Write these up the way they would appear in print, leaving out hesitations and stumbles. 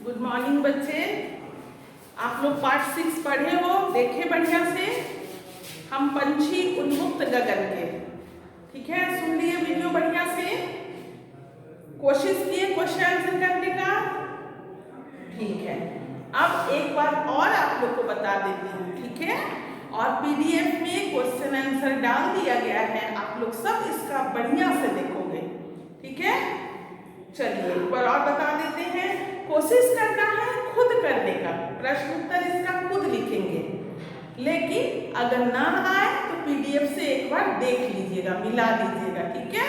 Good morning बच्चे। आप लोग पार्ट 6 पढ़े हो, देखे बढ़िया से। हम पंछी उन्मुक्त गगन के, ठीक है, सुन लिए वीडियो बढ़िया से, कोशिश किए क्वेश्चन आंसर करने का, ठीक है। अब एक बार और आप लोग को बता देती हूँ, ठीक है। और पीडीएफ में क्वेश्चन आंसर डाल दिया गया है, आप लोग सब इसका बढ़िया से देखोगे, ठीक है। चलिए एक बार और बता देते हैं। कोशिश करना है खुद करने का, प्रश्न उत्तर इसका खुद लिखेंगे, लेकिन अगर ना आए तो पीडीएफ से एक बार देख लीजिएगा, मिला लीजिएगा, ठीक है।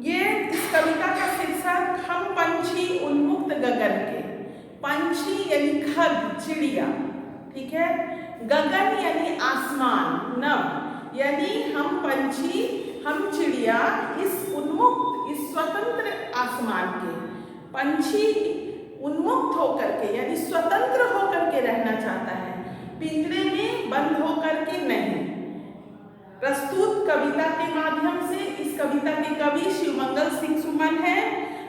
ये इस कविता का शीर्षक हम पंछी उन्मुक्त गगन के। पंछी यानी खग, चिड़िया, ठीक है। गगन यानी आसमान, नभ, यानी हम पंछी, हम चिड़िया इस उन्मुक्त, इस स्वतंत्र आसमान के। पंछी उन्मुक्त होकर के यानी स्वतंत्र होकर के रहना चाहता है, पिंजरे में बंद होकर के नहीं। प्रस्तुत कविता के माध्यम से, इस कविता के कवि शिवमंगल सिंह सुमन है।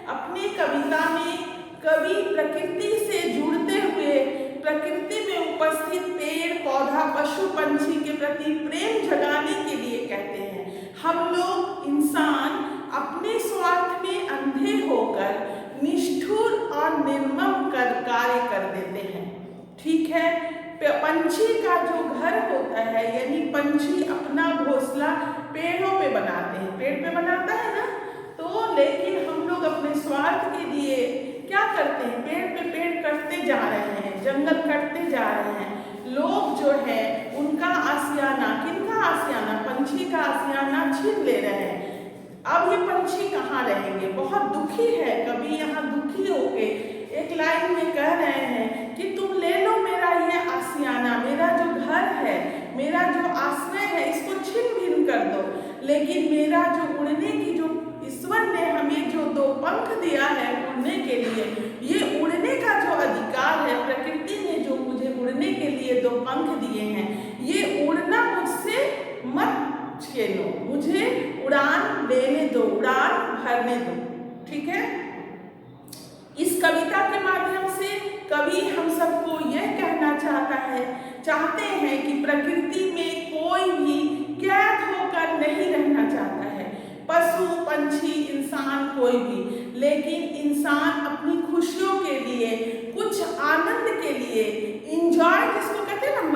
अपनी कविता में कवि प्रकृति से जुड़ते हुए प्रकृति में उपस्थित पेड़ पौधा पशु पंछी के प्रति प्रेम जगाने के लिए कहते हैं। हम लोग इंसान अपने स्वार्थ में अंधे होकर निष्ठुर और निर्मम कर कार्य कर देते हैं, ठीक है। पंछी का जो घर होता है, यानी पंछी अपना घोंसला पेड़ों पे बनाते हैं, पेड़ पे बनाता है ना, तो लेकिन हम लोग अपने स्वार्थ के लिए क्या करते हैं, पेड़ पे पेड़ कटते जा रहे हैं, जंगल कटते जा रहे हैं। लोग जो है उनका आशियाना, किनका आशियाना, पंछी का आशियाना छीन ले रहे हैं। अब ये पंछी कहाँ रहेंगे, बहुत दुखी है। कभी यहाँ दुखी होके एक लाइन में कह रहे हैं कि तुम ले लो मेरा ये आशियाना, मेरा जो घर है, मेरा जो आश्रय है, इसको छिन भिन कर दो, लेकिन मेरा जो उड़ने की, जो ईश्वर ने हमें जो दो पंख दिया है उड़ने के लिए, ये उड़ने का जो अधिकार है, प्रकृति ने जो मुझे उड़ने के लिए दो पंख दिए हैं, ये उड़ना मुझसे मत छीनो, मुझे उड़ान लेने दो, उड़ान भरने दो, ठीक है। इस कविता के माध्यम से कवि हम सबको यह कहना चाहते हैं कि प्रकृति में कोई भी कैद होकर नहीं रहना चाहता है, पशु पंछी इंसान कोई भी, लेकिन इंसान अपनी खुशियों के लिए, कुछ आनंद के लिए, इंजॉय जिसको कहते हैं ना,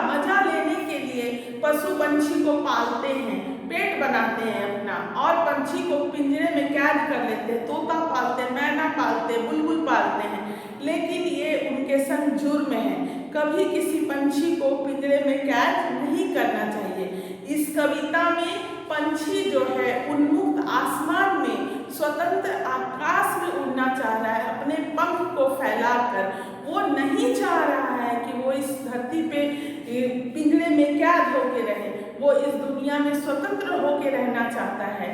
मजा लेने के लिए पशु पंछी को पालते हैं, पेट बनाते हैं अपना, और पंछी को पिंजरे में कैद कर लेते हैं, तोता पालते, मैना पालते, बुलबुल पालते हैं, लेकिन ये उनके संग जुर्म है। कभी किसी पंछी को पिंजरे में कैद नहीं करना चाहिए। इस कविता में पंछी जो है उन्मुक्त आसमान में, स्वतंत्र आकाश में उड़ना चाह रहा है, अपने पंख को फैलाकर। वो नहीं चाह रहा है कि वो इस धरती पे पिंजरे में कैद होके रहे, वो इस दुनिया में स्वतंत्र होके रहना चाहता है।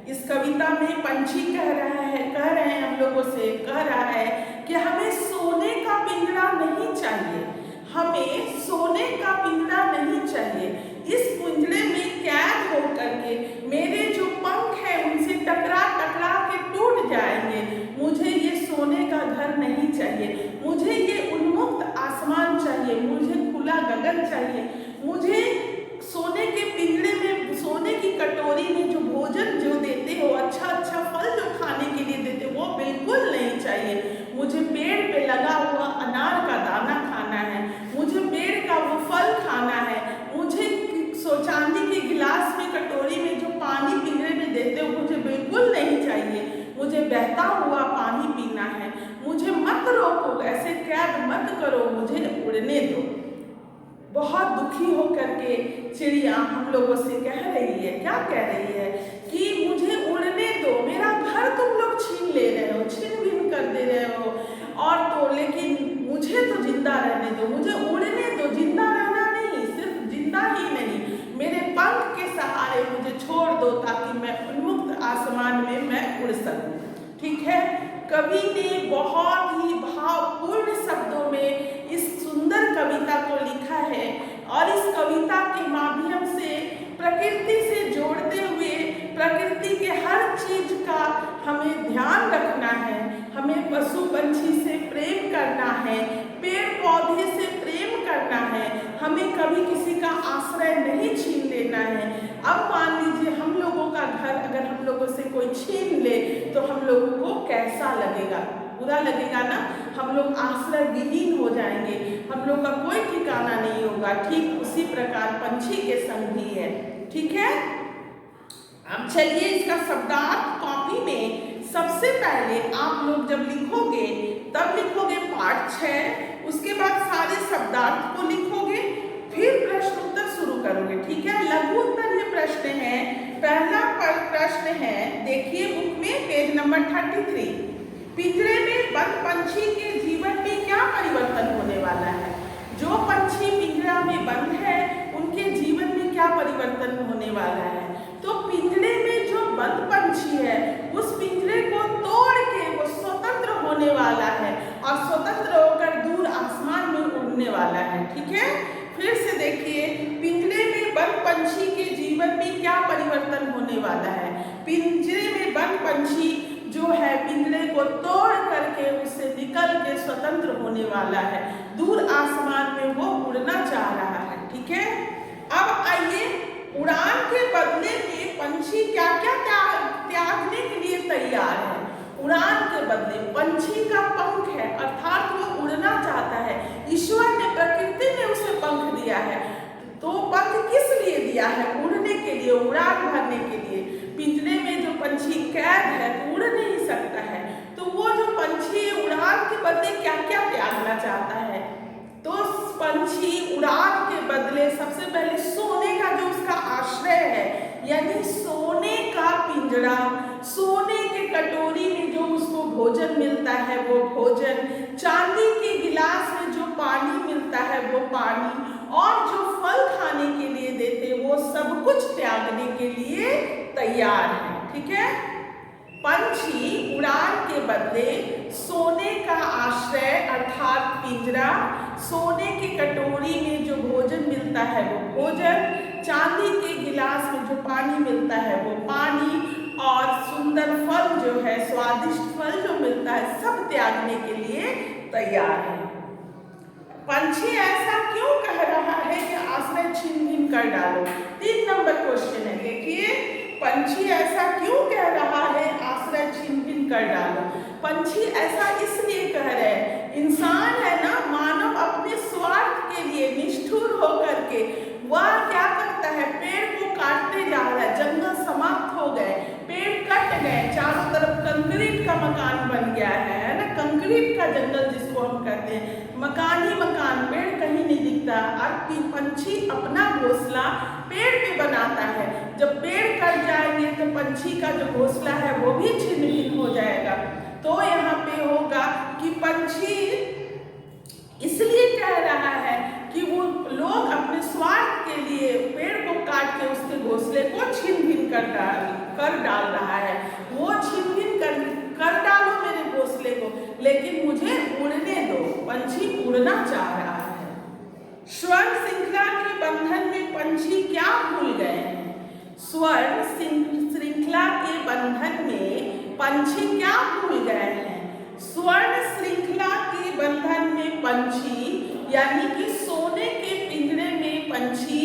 इस कविता में पंछी कह रहे हैं हम लोगों से, कह रहा है कि हमें सोने का पिंजरा नहीं चाहिए, हमें सोने का पिंजरा नहीं चाहिए। इस पिंजरे में कैद होकर के मेरे जो पंख हैं उनसे टकरा के टूट जाएंगे। मुझे ये सोने का घर नहीं चाहिए, मुझे ये उन्मुक्त आसमान चाहिए, मुझे खुला गगन चाहिए, मुझे सोने के पिंजरे में, सोने की कटोरी में जो भोजन जो देते हो, अच्छा फल जो खाने के लिए देते हो, वो बिल्कुल नहीं चाहिए। मुझे पेड़ पे लगा हुआ अनार का दाना खाना है, मुझे पेड़ का वो फल खाना है, मुझे चांदी के गिलास में, कटोरी में जो पानी पिंजरे में देते हो, मुझे बिल्कुल नहीं चाहिए। मुझे बहता हुआ पानी पीना है, मुझे मत रोको, ऐसे कैद मत करो, मुझे उड़ने दो। बहुत दुखी होकर के चिड़िया हम लोगों से कह रही है, क्या कह रही है कि मुझे उड़ने दो, मेरा घर तुम लोग छीन ले रहे हो, छीन भिन कर दे रहे हो, और तो लेकिन मुझे तो जिंदा रहने दो, मुझे उड़ने दो, जिंदा रहना नहीं, सिर्फ जिंदा ही नहीं, मेरे पंख के सहारे मुझे छोड़ दो, ताकि मैं उन्मुक्त आसमान में मैं उड़ सकूं, ठीक है। कवि ने बहुत ही भावपूर्ण शब्दों में इस सुंदर कविता को लिखा है, और इस कविता के माध्यम से प्रकृति से जोड़ते हुए प्रकृति के हर चीज का हमें ध्यान रखना है, हमें पशु पंछी से प्रेम करना है, पेड़ पौधे से प्रेम करना है, हमें कभी किसी का आश्रय नहीं छीन लेना है। अब मान लीजिए हम लोगों का घर अगर हम लोगों से कोई छीन ले तो हम लोगों को कैसा लगेगा? बुरा लगेगा ना, हम लोग आश्रय विहीन हो जाएंगे, हम लोग का कोई ठिकाना नहीं होगा। ठीक उसी प्रकार पंछी के संग भी है, ठीक है। अब चलिए इसका शब्दार्थ कॉपी में सबसे पहले आप लोग जब लिखोगे तब लिखोगे पाठ 6, उसके बाद सारे शब्दार्थ को लिखोगे, फिर प्रश्न उत्तर शुरू करोगे, ठीक है। लघु उत्तर ये प्रश्न है। पहला प्रश्न है, देखिए बुक में पेज नंबर 33, पिंजरे में बंद पंछी के जीवन में क्या परिवर्तन होने वाला है? जो पंछी पिंजरा में बंद है उनके जीवन में क्या परिवर्तन होने वाला है? तो पिंजरे में जो बंद पंछी है उस पिंजरे को तोड़ के वो स्वतंत्र होने वाला है और स्वतंत्र होकर दूर आसमान में उड़ने वाला है, ठीक है। फिर से देखिए, पिंजरे में बंद पंछी के जीवन में क्या परिवर्तन होने वाला है? पिंजरे में बंद पंछी जो है पिंजरे को तोड़ करके उससे निकल के स्वतंत्र होने वाला है, दूर आसमान में वो उड़ना चाह रहा है, ठीक है। अब आइए, उड़ान के बदले में पंछी क्या क्या त्यागने के लिए तैयार है? उड़ान के बदले पंछी का पंख है, अर्थात वो उड़ना चाहता है। ईश्वर ने, प्रकृति ने उसे पंख दिया है, तो पंख किस लिए दिया है? उड़ने के लिए, उड़ान भरने के लिए। पिंजरे में जो पंछी कैद है तो उड़ नहीं सकता है, तो वो जो पंछी उड़ान के बदले क्या क्या त्यागना चाहता है? तो पंछी उड़ान के बदले सबसे पहले सोने का जो उसका आश्रय है, यानी सोने का पिंजरा, सोने के कटोरी में जो उसको भोजन मिलता है वो भोजन, चांदी के गिलास में जो पानी मिलता है वो पानी, और जो फल खाने के लिए देते वो सब कुछ त्यागने के लिए तैयार है, ठीक है। पंछी उड़ान के बदले सोने का आश्रय अर्थात पिंजरा, सोने के कटोरी में जो भोजन मिलता है वो भोजन, चांदी के गिलास में जो पानी मिलता है वो पानी, और सुंदर फल जो है, स्वादिष्ट फल जो मिलता है, सब त्यागने के लिए तैयार है। पंछी ऐसा क्यों कह रहा है कि आश्रय छीन छीन कर डालो? 3 नंबर क्वेश्चन है, देखिए, पंछी ऐसा क्यों कह रहा है आश्रय छीन छीन कर डालो? पंछी ऐसा इसलिए कह रहे हैं, इंसान है ना, मानव अपने स्वार्थ के लिए निष्ठुर होकर के वह क्या करता है? पेड़ को काटते जा रहा है, जंगल समाप्त हो गए, पेड़ कट गए, चारों तरफ कंक्रीट का मकान बन गया है ना, कंक्रीट का जंगल जिसको हम कहते हैं, मकान ही मकान, पेड़ कहीं नहीं दिखता। और पंछी अपना घोंसला पेड़ पे बनाता है, जब पेड़ कट जाएंगे तो पंछी का जो घोंसला है वो भी छिन्न भिन्न हो जाएगा। तो यहाँ पे होगा कि पंछी इसलिए कह रहा है कि वो लोग अपने स्वार्थ के लिए पेड़ को काट के उसके घोंसले को छिन्न भिन्न कर डाल रहा है। वो छिन्न भिन्न कर डालो मेरे घोंसले को, लेकिन मुझे उड़ने दो। पंछी उड़ना चाह रहा है। स्वर्ण श्रृंखला के बंधन में पंछी क्या भूल गए हैं? स्वर्ण श्रृंखला के बंधन में पंछी क्या भूल गए हैं? स्वर्ण श्रृंखला के बंधन में पंछी यानी कि सोने के पिंजरे में पंछी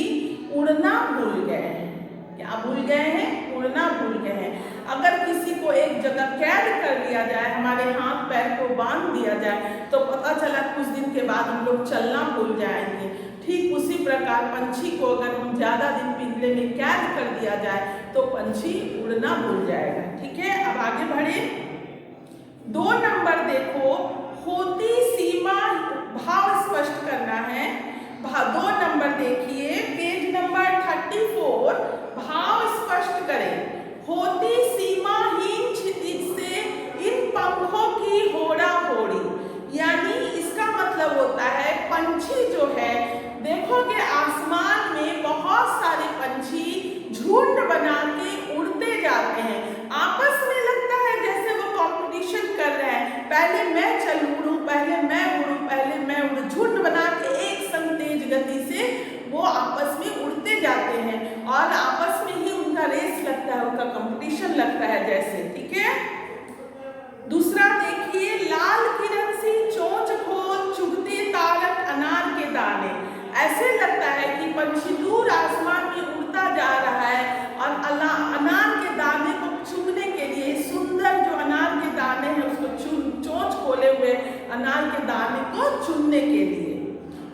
उड़ना भूल गए हैं। क्या भूल गए हैं? उड़ना भूल गए हैं। अगर किसी को एक जगह कैद कर लिया जाए, हमारे हाथ पैर को बांध दिया जाए, तो पता चला कुछ दिन के बाद हम लोग चलना भूल जाएंगे। ठीक उसी प्रकार पंछी को अगर हम ज्यादा दिन पिंजरे में कैद कर दिया जाए तो पंछी उड़ना भूल जाएगा। ठीक है, अब आगे बढ़े। 2 नंबर देखो, होती सीमा भाव स्पष्ट करना है। 2 नंबर देखिए, पेज नंबर 34, भाव स्पष्ट करें। होती सीमाहीन क्षितिज से इन पंखों की होड़ा होड़ी, यानी इसका मतलब होता है पंछी जो है, देखोगे आसमान में बहुत सारे पंछी झुंड बना के उड़ते जाते हैं। आपस में लगता है जैसे वो कंपटीशन कर रहे हैं, पहले मैं चल उड़ूं, पहले मैं उड़ूं, पहले मैं उड़ूं। झुंड बना के एक संग तेज गति से वो आपस में उड़ते जाते हैं और आपस में ही उनका रेस लगता है, उनका कंपटीशन लगता है जैसे। ठीक है, दूसरा देखिए, अनाज के दाने को चुनने के लिए।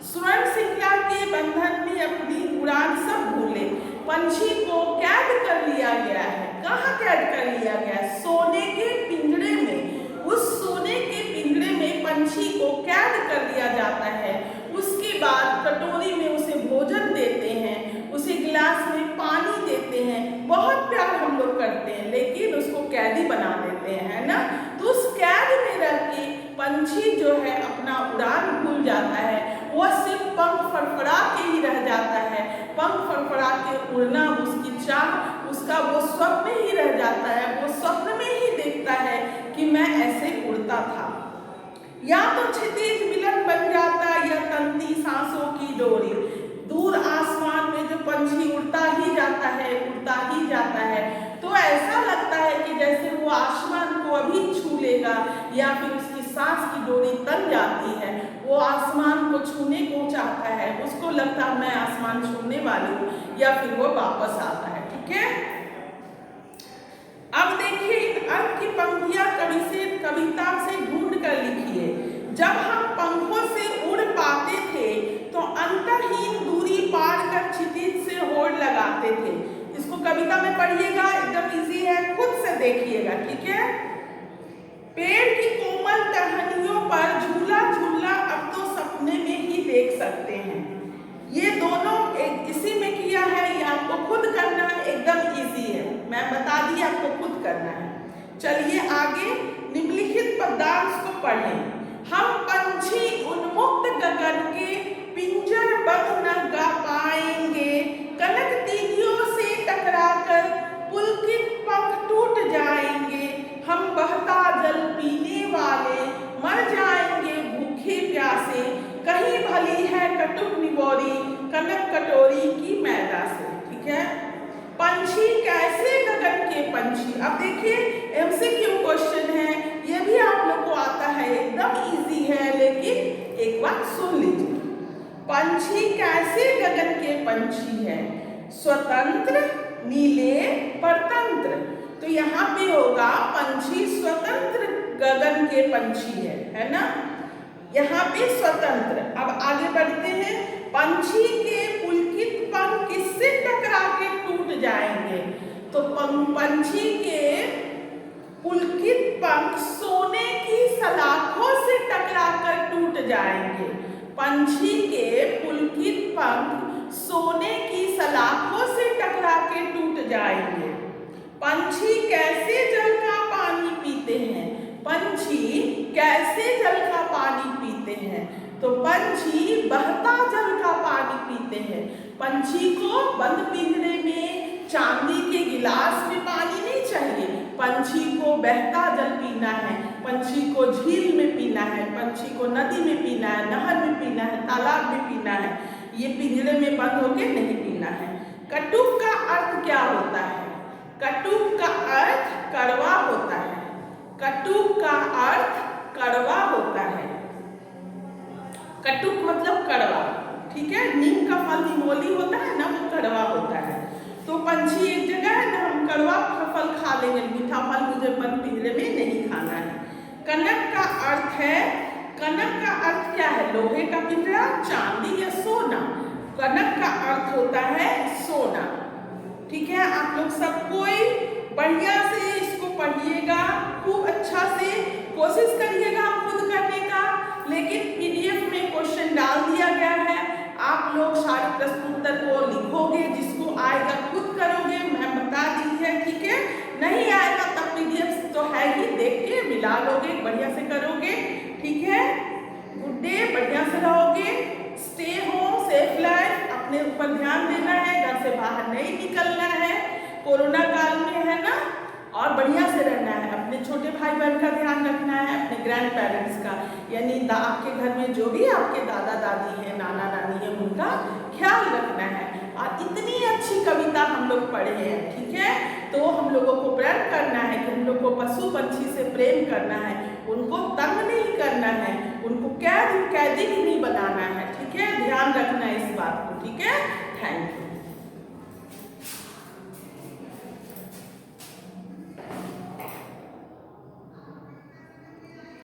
स्वर्ण श्रृंखला के बंधन में अपनी उड़ान सब भूले, पंछी को कैद कर लिया गया है। कहाँ कैद कर लिया गया है? सोने के पिंजरे में। उस सोने के पिंजरे में पंछी को कैद कर दिया जाता है। उसके बाद कटोरी में उसे भोजन देते हैं, उसे गिलास में पानी देते हैं, बहुत प्यार हम लोग करते हैं, लेकिन उसको कैदी बना देते हैं, है ना। तो उस कैद में रह के पंछी जो है अपना उड़ान भूल जाता है, वह सिर्फ पंख फड़फड़ा के ही रह जाता है। पंख फड़फड़ा के उड़ना उसकी चाह, उसका वो स्वप्न ही रह जाता है। वो स्वप्न में ही देखता है कि मैं ऐसे उड़ता था। या तो क्षितिज मिलन बन जाता या तंती सांसों की डोरी। दूर आसमान में जो पंछी उड़ता ही जाता है, उड़ता ही जाता है, तो ऐसा लगता है कि जैसे वो आसमान को अभी छू लेगा, या फिर उसकी सांस की डोरी तन जाती है, वो आसमान को छूने को चाहता है, उसको लगता है मैं आसमान छूने वाली हूँ, या फिर वो वापस आता है। ठीक है, अब देखिए इन अर्थ की पंक्तियां कविता से ढूंढ कर लिखिए। जब हम पंखों से उड़ पाते थे तो अंतहीन दूरी पार कर क्षितिज से होड़ लगाते थे। इसको कविता में पढ़िएगा, एकदम इजी है, खुद से देखिएगा। ठीक है, पेड़ की कोमल टहनियों पर झूला झूला अब तो सपने में ही देख सकते हैं। ये दोनों एक इसी में किया है, ये आपको खुद करना है, एकदम इजी है, मैं बता दी, आपको खुद करना है। चलिए आगे निम्नलिखित पदार्थ को पढ़ें। हम पंछी उन्मुक्त गगन के पिंजर बंद न गा पाएंगे, कनक तीलियों से टकराकर पुलकित पंख टूट जाएंगे। हम बहता जल पीने वाले मर जाएंगे भूखे प्यासे, कहीं भली है कटुक निबोरी कनक कटोरी की मैदा से। ठीक है, पंछी कैसे गगन के पंछी। अब देखिए एमसीक्यू क्वेश्चन है, ये भी आप लोग को आता है, एकदम इजी है, लेकिन एक बात सुन लीजिए। पंछी कैसे गगन के पंछी है? स्वतंत्र, नीले, परतंत्र। तो यहाँ पे होगा पंछी स्वतंत्र गगन के पंछी है ना, यहाँ पे स्वतंत्र। अब आगे बढ़ते हैं। पंछी के पुलकित पंख किससे टकरा के टूट जाएंगे? तो पंछी के पुलकित पंख सोने की सलाखों से टकरा कर टूट जाएंगे। पंछी के पुलकित पंख सोने की सलाखों से टकरा के टूट जाएंगे। पंछी कैसे जल का पानी पीते हैं? पंछी कैसे जल का पानी पीते हैं? तो पंछी बहता जल का पानी पीते हैं। पंछी को बंद पिंजरे में चांदी के गिलास में पानी नहीं चाहिए, पंछी को बहता जल पीना है, पंछी को झील में पीना है, पंछी को नदी में पीना है, नहर में पीना है, तालाब में पीना है, ये पिंजरे में बंद होके नहीं पीना है। कटुक का अर्थ क्या होता है? कटुक का अर्थ कड़वा होता है। कटुक का अर्थ कड़वा होता है। कटुक मतलब कड़वा, ठीक है। नीम का फल निमोली होता है ना, वो कड़वा होता है। तो पंछी एक जगह है ना, हम कड़वा फल खा लेंगे, मीठा फल मुझे बंद पिंजरे में नहीं खाना है। कनक का अर्थ है, कनक का अर्थ क्या है? लोहे का पिंजरा, चांदी या सोना। कनक का अर्थ होता है सोना। ठीक है, आप लोग सब कोई बढ़िया से इसको पढ़िएगा, खूब अच्छा से कोशिश करिएगा खुद करने का, लेकिन पीडीएफ में क्वेश्चन डाल दिया गया है, आप लोग सारे प्रश्न उत्तर को लिखोगे, जिसको आएगा खुद करोगे, मैं बता दी है। ठीक है, नहीं आएगा तब पीडीएफ तो है ही, देख के मिला लोगे, बढ़िया से करोगे। ठीक है, गुड डे, बढ़िया से रहोगे, स्टे होम, सेफ लाइफ, अपने ऊपर ध्यान देना है, घर से बाहर नहीं निकलना है, कोरोना काल में है ना, और बढ़िया से रहना है। अपने छोटे भाई बहन का ध्यान रखना है, अपने ग्रैंड पेरेंट्स का, यानी आपके घर में जो भी आपके दादा दादी है, नाना नानी है, उनका ख्याल रखना है। और इतनी अच्छी कविता हम लोग पढ़े हैं, ठीक है, तो हम लोगों को प्रेम करना है कि हम लोग को पशु पंछी से प्रेम करना है, उनको तंग नहीं करना है, उनको कैदी भी नहीं बनाना है।